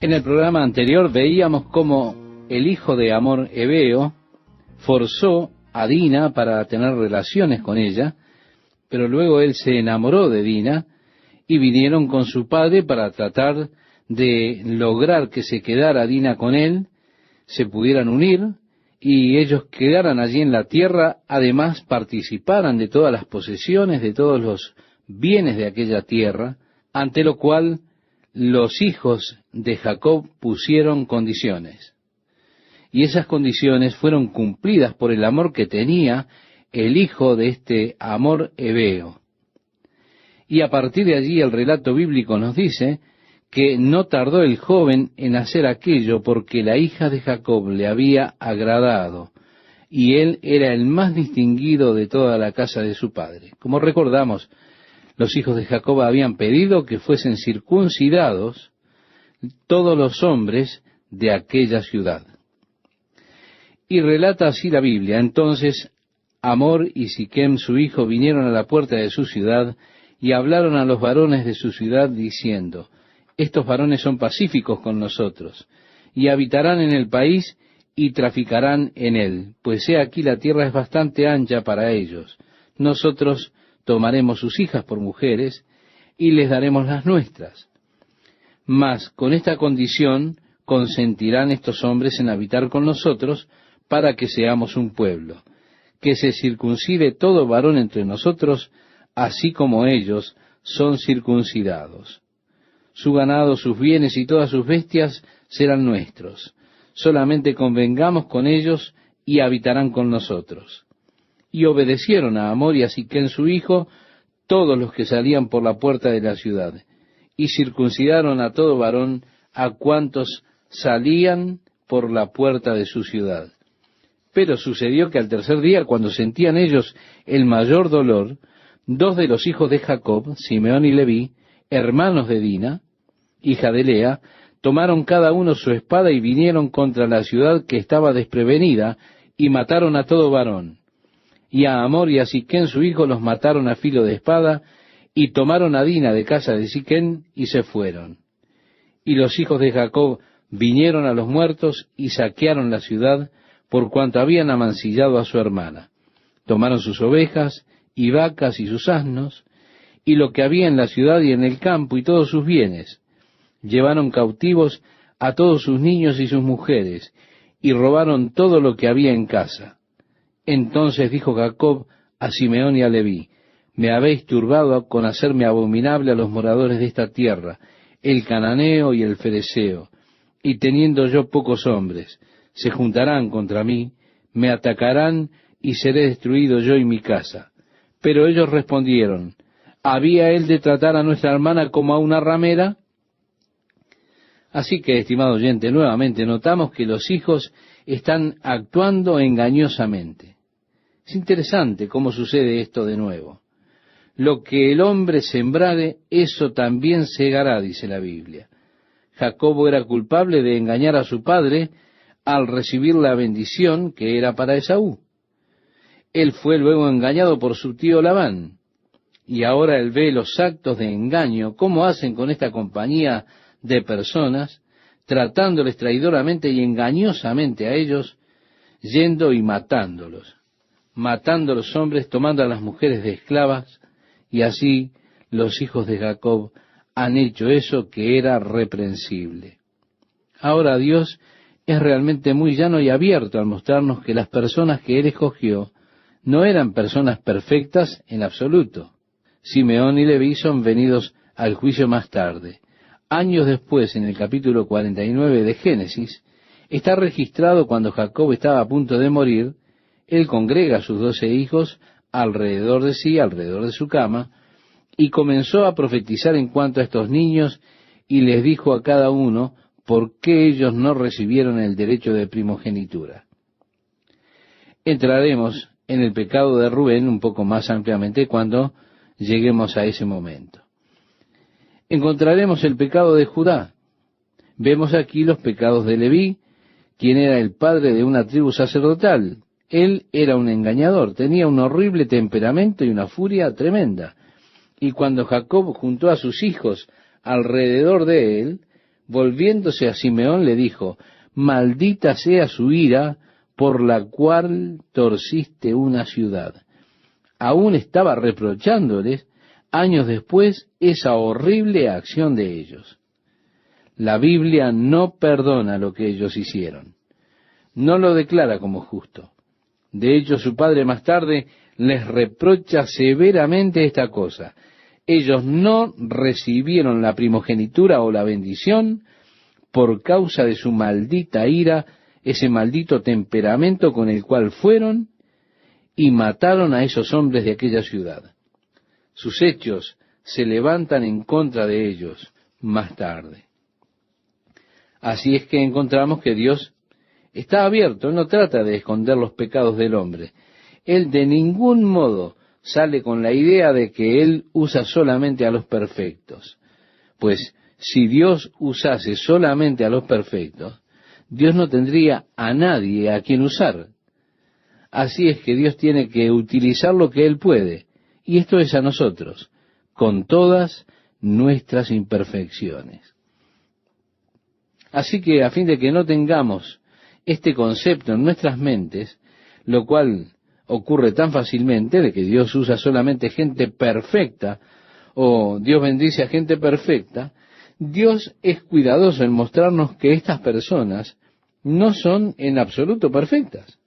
En el programa anterior veíamos cómo el hijo de Amor Hebeo forzó a Dina para tener relaciones con ella, pero luego él se enamoró de Dina y vinieron con su padre para tratar de lograr que se quedara Dina con él, se pudieran unir y ellos quedaran allí en la tierra, además participaran de todas las posesiones, de todos los bienes de aquella tierra, ante lo cual los hijos de Jacob pusieron condiciones. Y esas condiciones fueron cumplidas por el amor que tenía el hijo de este Amor Hebeo. Y a partir de allí el relato bíblico nos dice que no tardó el joven en hacer aquello porque la hija de Jacob le había agradado, y él era el más distinguido de toda la casa de su padre. Como recordamos, los hijos de Jacob habían pedido que fuesen circuncidados todos los hombres de aquella ciudad. Y relata así la Biblia: entonces Amor y Siquem su hijo vinieron a la puerta de su ciudad y hablaron a los varones de su ciudad diciendo: estos varones son pacíficos con nosotros, y habitarán en el país y traficarán en él, pues he aquí la tierra es bastante ancha para ellos. Nosotros tomaremos sus hijas por mujeres y les daremos las nuestras. Mas con esta condición consentirán estos hombres en habitar con nosotros para que seamos un pueblo, que se circuncide todo varón entre nosotros, así como ellos son circuncidados. Su ganado, sus bienes y todas sus bestias serán nuestros. Solamente convengamos con ellos y habitarán con nosotros. Y obedecieron a Amor y a Siquem su hijo todos los que salían por la puerta de la ciudad, y circuncidaron a todo varón a cuantos salían por la puerta de su ciudad. Pero sucedió que al tercer día, cuando sentían ellos el mayor dolor, dos de los hijos de Jacob, Simeón y Leví, hermanos de Dina, hija de Lea, tomaron cada uno su espada y vinieron contra la ciudad que estaba desprevenida, y mataron a todo varón. Y a Amor y a Siquem su hijo los mataron a filo de espada, y tomaron a Dina de casa de Siquem, y se fueron. Y los hijos de Jacob vinieron a los muertos, y saquearon la ciudad, por cuanto habían amancillado a su hermana. Tomaron sus ovejas, y vacas, y sus asnos, y lo que había en la ciudad y en el campo, y todos sus bienes. Llevaron cautivos a todos sus niños y sus mujeres, y robaron todo lo que había en casa. Entonces dijo Jacob a Simeón y a Leví: me habéis turbado con hacerme abominable a los moradores de esta tierra, el cananeo y el fereceo, y teniendo yo pocos hombres, se juntarán contra mí, me atacarán, y seré destruido yo y mi casa. Pero ellos respondieron: ¿había él de tratar a nuestra hermana como a una ramera? Así que, estimado oyente, nuevamente notamos que los hijos están actuando engañosamente. Es interesante cómo sucede esto de nuevo. Lo que el hombre sembrare, eso también segará, dice la Biblia. Jacobo era culpable de engañar a su padre al recibir la bendición que era para Esaú. Él fue luego engañado por su tío Labán, y ahora él ve los actos de engaño, cómo hacen con esta compañía de personas, tratándoles traidoramente y engañosamente a ellos, yendo y matándolos, matando a los hombres, tomando a las mujeres de esclavas, y así los hijos de Jacob han hecho eso que era reprensible. Ahora Dios es realmente muy llano y abierto al mostrarnos que las personas que Él escogió no eran personas perfectas en absoluto. Simeón y Leví son venidos al juicio más tarde. Años después, en el capítulo 49 de Génesis, está registrado cuando Jacob estaba a punto de morir, él congrega a sus 12 hijos alrededor de sí, alrededor de su cama, y comenzó a profetizar en cuanto a estos niños, y les dijo a cada uno por qué ellos no recibieron el derecho de primogenitura. Entraremos en el pecado de Rubén un poco más ampliamente cuando lleguemos a ese momento. Encontraremos el pecado de Judá. Vemos aquí los pecados de Leví, quien era el padre de una tribu sacerdotal. Él era un engañador, tenía un horrible temperamento y una furia tremenda. Y cuando Jacob juntó a sus hijos alrededor de él, volviéndose a Simeón le dijo: maldita sea su ira por la cual torciste una ciudad. Aún estaba reprochándoles años después esa horrible acción de ellos. La Biblia no perdona lo que ellos hicieron, no lo declara como justo. De hecho, su padre más tarde les reprocha severamente esta cosa: ellos no recibieron la primogenitura o la bendición por causa de su maldita ira, ese maldito temperamento con el cual fueron y mataron a esos hombres de aquella ciudad. Sus hechos se levantan en contra de ellos más tarde. Así es que encontramos que Dios está abierto, Él no trata de esconder los pecados del hombre. Él de ningún modo sale con la idea de que Él usa solamente a los perfectos. Pues si Dios usase solamente a los perfectos, Dios no tendría a nadie a quien usar. Así es que Dios tiene que utilizar lo que Él puede, y esto es a nosotros, con todas nuestras imperfecciones. Así que a fin de que no tengamos este concepto en nuestras mentes, lo cual ocurre tan fácilmente, de que Dios usa solamente gente perfecta, o Dios bendice a gente perfecta, Dios es cuidadoso en mostrarnos que estas personas no son en absoluto perfectas.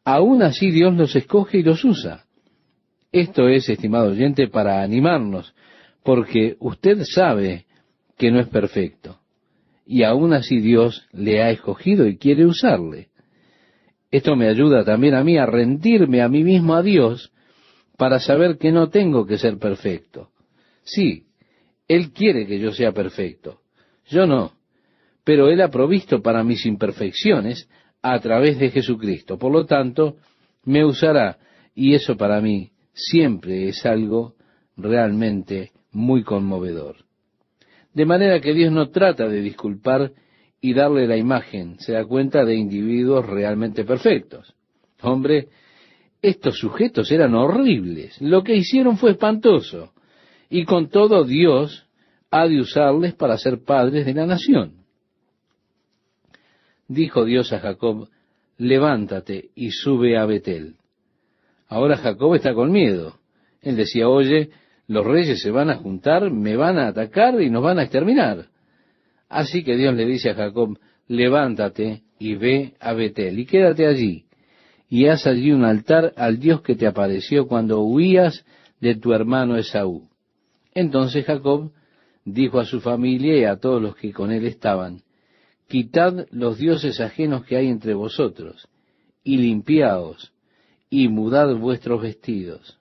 Aún así Dios los escoge y los usa. Esto es, estimado oyente, para animarnos, porque usted sabe que no es perfecto, y aún así Dios le ha escogido y quiere usarle. Esto me ayuda también a mí a rendirme a mí mismo a Dios, para saber que no tengo que ser perfecto. Sí, Él quiere que yo sea perfecto, yo no, pero Él ha provisto para mis imperfecciones a través de Jesucristo. Por lo tanto, me usará, y eso para mí siempre es algo realmente muy conmovedor. De manera que Dios no trata de disculpar y darle la imagen, se da cuenta, de individuos realmente perfectos. Hombre, estos sujetos eran horribles, lo que hicieron fue espantoso, y con todo Dios ha de usarles para ser padres de la nación. Dijo Dios a Jacob: levántate y sube a Betel. Ahora Jacob está con miedo. Él decía: oye, los reyes se van a juntar, me van a atacar y nos van a exterminar. Así que Dios le dice a Jacob: levántate y ve a Betel y quédate allí, y haz allí un altar al Dios que te apareció cuando huías de tu hermano Esaú. Entonces Jacob dijo a su familia y a todos los que con él estaban: quitad los dioses ajenos que hay entre vosotros, y limpiaos, y mudad vuestros vestidos.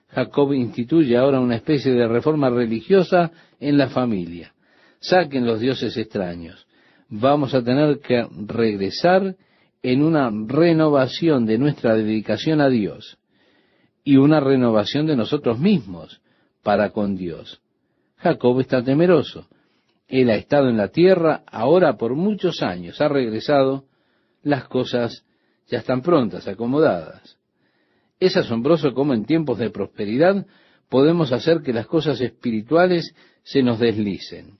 Jacob instituye ahora una especie de reforma religiosa en la familia. Saquen los dioses extraños. Vamos a tener que regresar en una renovación de nuestra dedicación a Dios y una renovación de nosotros mismos para con Dios. Jacob está temeroso. Él ha estado en la tierra ahora por muchos años, ha regresado, las cosas ya están prontas, acomodadas. Es asombroso cómo en tiempos de prosperidad podemos hacer que las cosas espirituales se nos deslicen.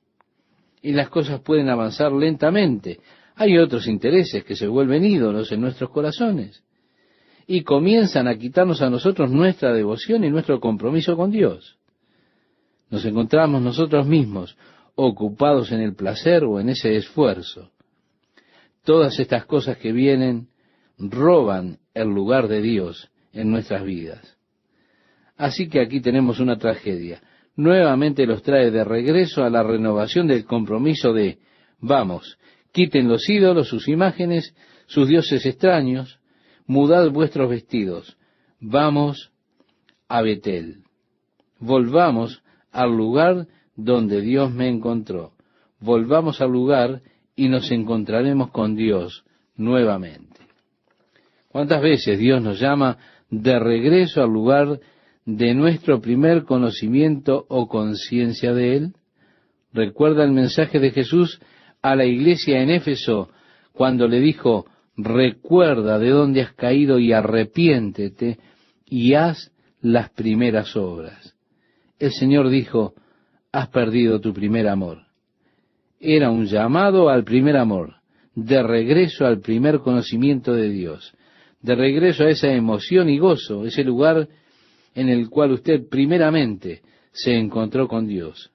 Y las cosas pueden avanzar lentamente. Hay otros intereses que se vuelven ídolos en nuestros corazones y comienzan a quitarnos a nosotros nuestra devoción y nuestro compromiso con Dios. Nos encontramos nosotros mismos ocupados en el placer o en ese esfuerzo. Todas estas cosas que vienen roban el lugar de Dios en nuestras vidas. Así que aquí tenemos una tragedia. Nuevamente los trae de regreso a la renovación del compromiso de: vamos, quiten los ídolos, sus imágenes, sus dioses extraños, mudad vuestros vestidos, vamos a Betel. Volvamos al lugar donde Dios me encontró. Volvamos al lugar y nos encontraremos con Dios nuevamente. ¿Cuántas veces Dios nos llama de regreso al lugar de nuestro primer conocimiento o conciencia de Él? Recuerda el mensaje de Jesús a la iglesia en Éfeso, cuando le dijo: recuerda de dónde has caído y arrepiéntete y haz las primeras obras. El Señor dijo: has perdido tu primer amor. Era un llamado al primer amor, de regreso al primer conocimiento de Dios, de regreso a esa emoción y gozo, ese lugar en el cual usted primeramente se encontró con Dios.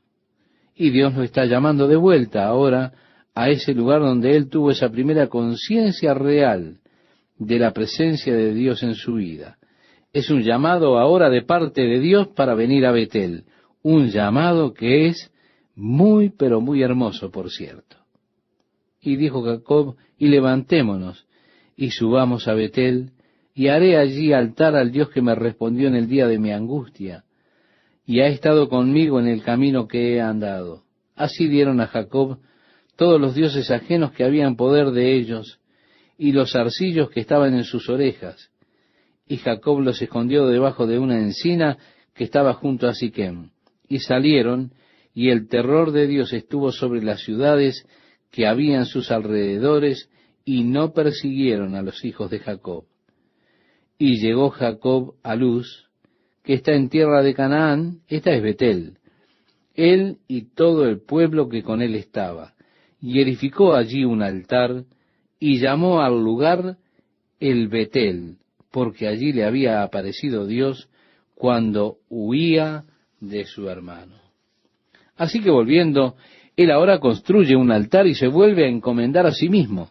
Y Dios lo está llamando de vuelta ahora a ese lugar donde Él tuvo esa primera conciencia real de la presencia de Dios en su vida. Es un llamado ahora de parte de Dios para venir a Betel, un llamado que es muy, pero muy hermoso, por cierto. Y dijo Jacob, y levantémonos, y subamos a Betel, y haré allí altar al Dios que me respondió en el día de mi angustia, y ha estado conmigo en el camino que he andado. Así dieron a Jacob todos los dioses ajenos que habían poder de ellos, y los zarcillos que estaban en sus orejas. Y Jacob los escondió debajo de una encina que estaba junto a Siquem. Y salieron, y el terror de Dios estuvo sobre las ciudades que había en sus alrededores, y no persiguieron a los hijos de Jacob. Y llegó Jacob a Luz, que está en tierra de Canaán, esta es Betel, él y todo el pueblo que con él estaba, y edificó allí un altar, y llamó al lugar el Betel, porque allí le había aparecido Dios cuando huía de su hermano. Así que volviendo, él ahora construye un altar y se vuelve a encomendar a sí mismo,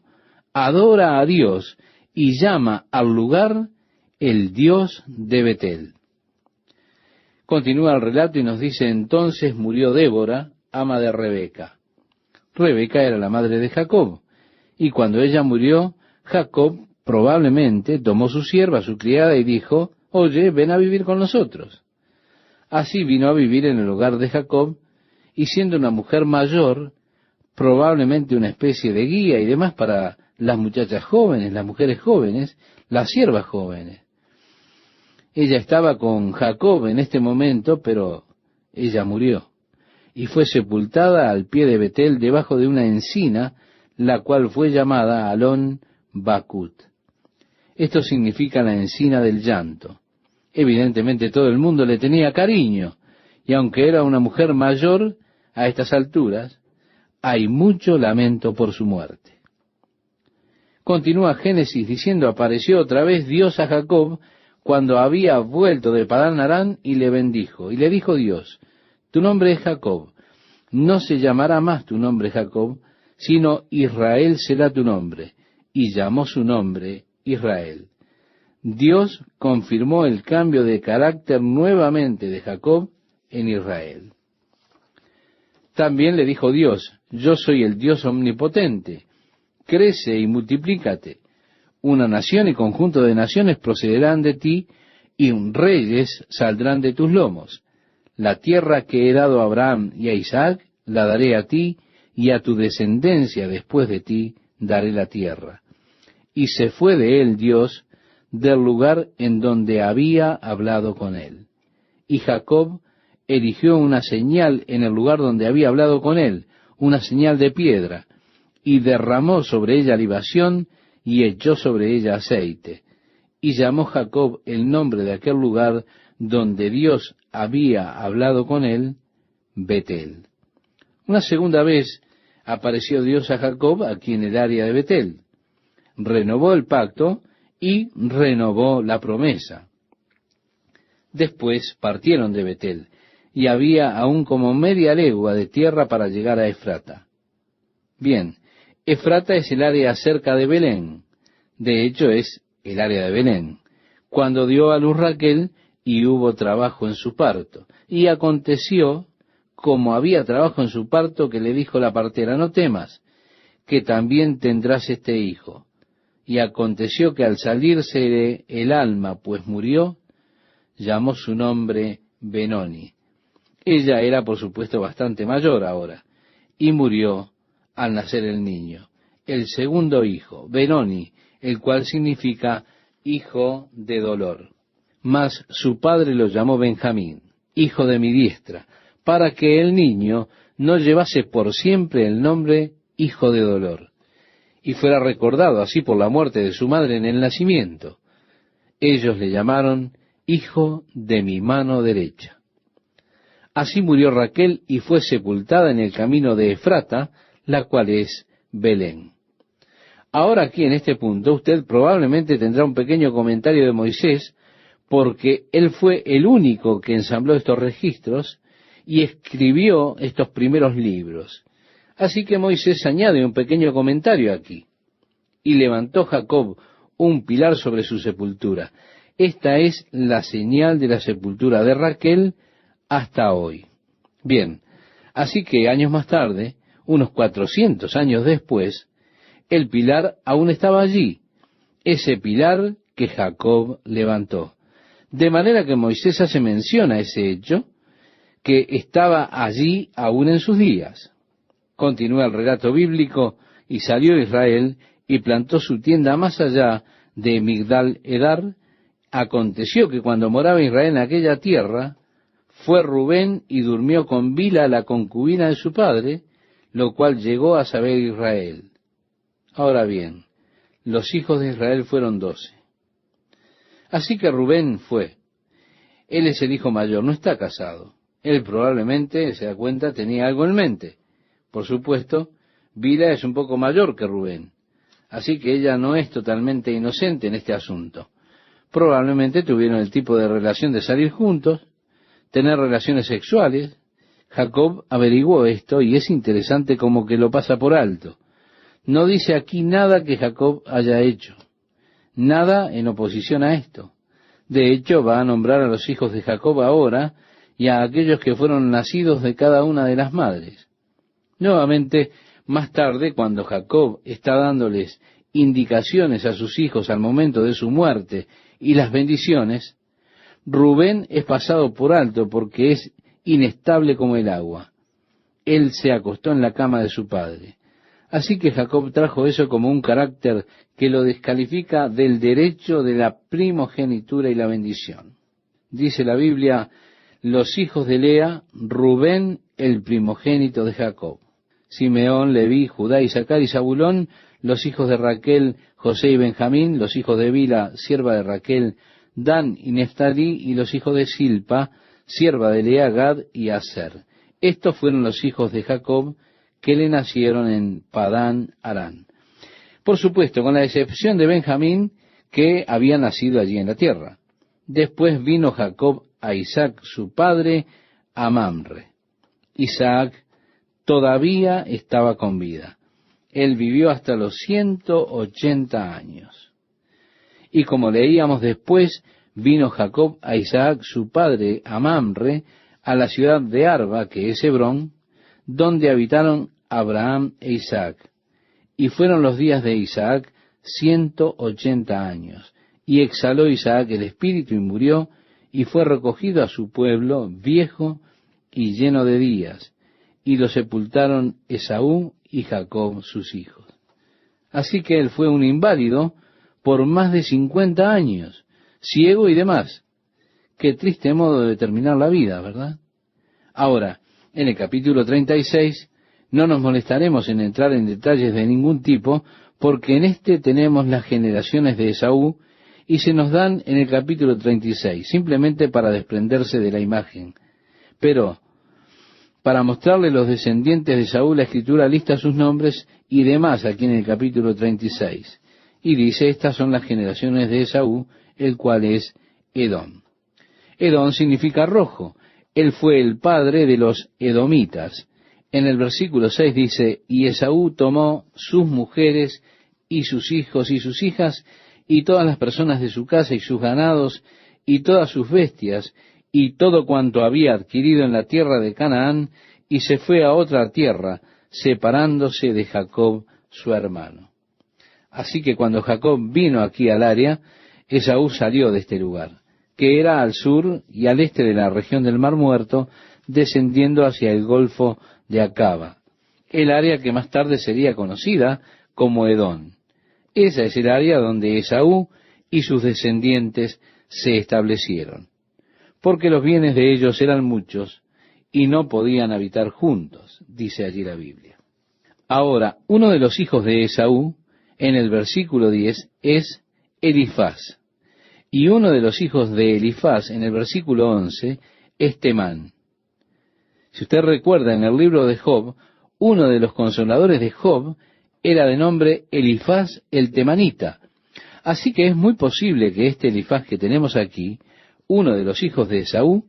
adora a Dios y llama al lugar el Dios de Betel. Continúa el relato y nos dice: entonces murió Débora, ama de Rebeca. Rebeca era la madre de Jacob, y cuando ella murió, Jacob probablemente tomó su sierva, su criada, y dijo: oye, ven a vivir con nosotros. Así vino a vivir en el hogar de Jacob, y siendo una mujer mayor, probablemente una especie de guía y demás para las muchachas jóvenes, las mujeres jóvenes, las siervas jóvenes. Ella estaba con Jacob en este momento, pero ella murió, y fue sepultada al pie de Betel debajo de una encina, la cual fue llamada Alon Bakut. Esto significa la encina del llanto. Evidentemente todo el mundo le tenía cariño, y aunque era una mujer mayor, a estas alturas, hay mucho lamento por su muerte. Continúa Génesis diciendo: apareció otra vez Dios a Jacob cuando había vuelto de Padán Aram, y le bendijo. Y le dijo Dios: tu nombre es Jacob, no se llamará más tu nombre Jacob, sino Israel será tu nombre. Y llamó su nombre Israel. Dios confirmó el cambio de carácter nuevamente de Jacob en Israel. También le dijo Dios: yo soy el Dios omnipotente, crece y multiplícate. Una nación y conjunto de naciones procederán de ti, y reyes saldrán de tus lomos. La tierra que he dado a Abraham y a Isaac, la daré a ti, y a tu descendencia después de ti daré la tierra. Y se fue de él Dios del lugar en donde había hablado con él. Y Jacob erigió una señal en el lugar donde había hablado con él, una señal de piedra, y derramó sobre ella libación, y echó sobre ella aceite. Y llamó Jacob el nombre de aquel lugar donde Dios había hablado con él, Betel. Una segunda vez apareció Dios a Jacob aquí en el área de Betel. Renovó el pacto y renovó la promesa. Después partieron de Betel, y había aún como media legua de tierra para llegar a Efrata. Bien, Efrata es el área cerca de Belén. De hecho, es el área de Belén. Cuando dio a luz Raquel, y hubo trabajo en su parto. Y aconteció, como había trabajo en su parto, que le dijo la partera: no temas, que también tendrás este hijo. Y aconteció que al salirse el alma, pues murió, llamó su nombre Benoni. Ella era, por supuesto, bastante mayor ahora, y murió al nacer el niño, el segundo hijo, Benoni, el cual significa hijo de dolor. Mas su padre lo llamó Benjamín, hijo de mi diestra, para que el niño no llevase por siempre el nombre hijo de dolor, y fuera recordado así por la muerte de su madre en el nacimiento. Ellos le llamaron hijo de mi mano derecha. Así murió Raquel y fue sepultada en el camino de Efrata, la cual es Belén. Ahora aquí en este punto usted probablemente tendrá un pequeño comentario de Moisés, porque él fue el único que ensambló estos registros y escribió estos primeros libros. Así que Moisés añade un pequeño comentario aquí. Y levantó Jacob un pilar sobre su sepultura. Esta es la señal de la sepultura de Raquel hasta hoy. Bien, así que años más tarde, unos 400 años después, el pilar aún estaba allí, ese pilar que Jacob levantó. De manera que Moisés hace mención a ese hecho, que estaba allí aún en sus días. Continúa el relato bíblico, y salió Israel y plantó su tienda más allá de Migdal Edar. Aconteció que cuando moraba Israel en aquella tierra, fue Rubén y durmió con Bila, la concubina de su padre, lo cual llegó a saber Israel. Ahora bien, los hijos de Israel fueron 12. Así que Rubén fue. Él es el hijo mayor, no está casado. Él probablemente, se da cuenta, tenía algo en mente. Por supuesto, Bila es un poco mayor que Rubén. Así que ella no es totalmente inocente en este asunto. Probablemente tuvieron el tipo de relación de salir juntos, tener relaciones sexuales. Jacob averiguó esto y es interesante como que lo pasa por alto. No dice aquí nada que Jacob haya hecho, nada en oposición a esto. De hecho, va a nombrar a los hijos de Jacob ahora y a aquellos que fueron nacidos de cada una de las madres. Nuevamente, más tarde, cuando Jacob está dándoles indicaciones a sus hijos al momento de su muerte y las bendiciones, Rubén es pasado por alto porque es inestable como el agua. Él se acostó en la cama de su padre. Así que Jacob trajo eso como un carácter que lo descalifica del derecho de la primogenitura y la bendición. Dice la Biblia, los hijos de Lea, Rubén, el primogénito de Jacob. Simeón, Leví, Judá, Isaacar y Zabulón, los hijos de Raquel, José y Benjamín, los hijos de Bila, sierva de Raquel, Dan y Neftalí, y los hijos de Silpa, sierva de Lea, Gad y Aser. Estos fueron los hijos de Jacob que le nacieron en Padán Arán. Por supuesto, con la excepción de Benjamín, que había nacido allí en la tierra. Después vino Jacob a Isaac, su padre, a Mamre. Isaac todavía estaba con vida. Él vivió hasta los 180 años. Y como leíamos después, vino Jacob a Isaac, su padre, a Mamre, a la ciudad de Arba, que es Hebrón, donde habitaron Abraham e Isaac. Y fueron los días de Isaac 180 años. Y exhaló Isaac el espíritu y murió, y fue recogido a su pueblo, viejo y lleno de días. Y lo sepultaron Esaú y Jacob sus hijos. Así que él fue un inválido por más de 50 años, ciego y demás. Qué triste modo de terminar la vida, ¿verdad? Ahora, en el capítulo 36, no nos molestaremos en entrar en detalles de ningún tipo, porque en este tenemos las generaciones de Esaú, y se nos dan en el capítulo 36, simplemente para desprenderse de la imagen. Pero, para mostrarle los descendientes de Esaú, la Escritura lista sus nombres y demás aquí en el capítulo 36. Y dice, estas son las generaciones de Esaú, el cual es Edom. Edom significa rojo. Él fue el padre de los edomitas. En el versículo 6 dice, y Esaú tomó sus mujeres y sus hijos y sus hijas y todas las personas de su casa y sus ganados y todas sus bestias y todo cuanto había adquirido en la tierra de Canaán, y se fue a otra tierra, separándose de Jacob su hermano. Así que cuando Jacob vino aquí al área, Esaú salió de este lugar, que era al sur y al este de la región del Mar Muerto, descendiendo hacia el Golfo de Acaba, el área que más tarde sería conocida como Edom. Esa es el área donde Esaú y sus descendientes se establecieron, porque los bienes de ellos eran muchos y no podían habitar juntos, dice allí la Biblia. Ahora, uno de los hijos de Esaú, en el versículo 10, es Elifaz, y uno de los hijos de Elifaz, en el versículo 11, es Temán. Si usted recuerda en el libro de Job, uno de los consoladores de Job era de nombre Elifaz el temanita. Así que es muy posible que este Elifaz que tenemos aquí, uno de los hijos de Esaú,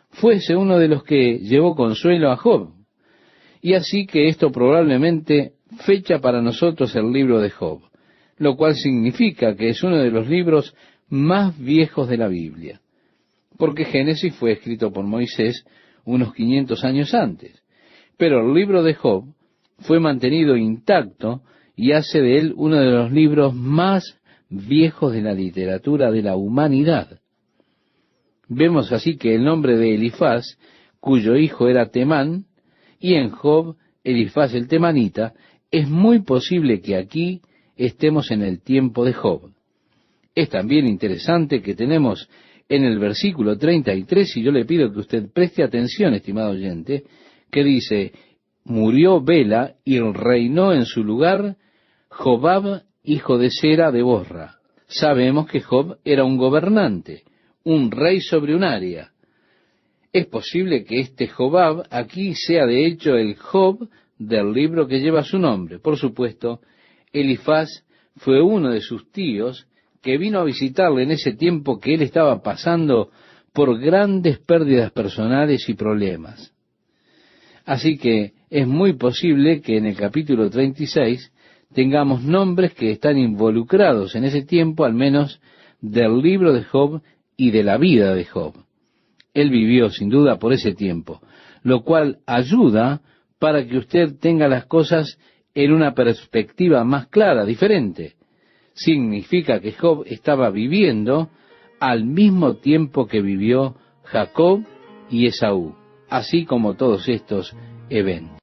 fuese uno de los que llevó consuelo a Job. Y así que esto probablemente fecha para nosotros el libro de Job, lo cual significa que es uno de los libros más viejos de la Biblia, porque Génesis fue escrito por Moisés unos 500 años antes, pero el libro de Job fue mantenido intacto y hace de él uno de los libros más viejos de la literatura de la humanidad. Vemos así que el nombre de Elifaz, cuyo hijo era Temán, y en Job, Elifaz el temanita, es muy posible que aquí estemos en el tiempo de Job. Es también interesante que tenemos en el versículo 33, y yo le pido que usted preste atención, estimado oyente, que dice, murió Bela y reinó en su lugar Jobab, hijo de Sera de Bosra. Sabemos que Job era un gobernante, un rey sobre un área. Es posible que este Jobab aquí sea de hecho el Job del libro que lleva su nombre. Por supuesto, Elifaz fue uno de sus tíos que vino a visitarle en ese tiempo que él estaba pasando por grandes pérdidas personales y problemas. Así que es muy posible que en el capítulo 36 tengamos nombres que están involucrados en ese tiempo, al menos del libro de Job y de la vida de Job. Él vivió sin duda por ese tiempo, lo cual ayuda para que usted tenga las cosas en una perspectiva más clara, diferente. Significa que Job estaba viviendo al mismo tiempo que vivió Jacob y Esaú, así como todos estos eventos.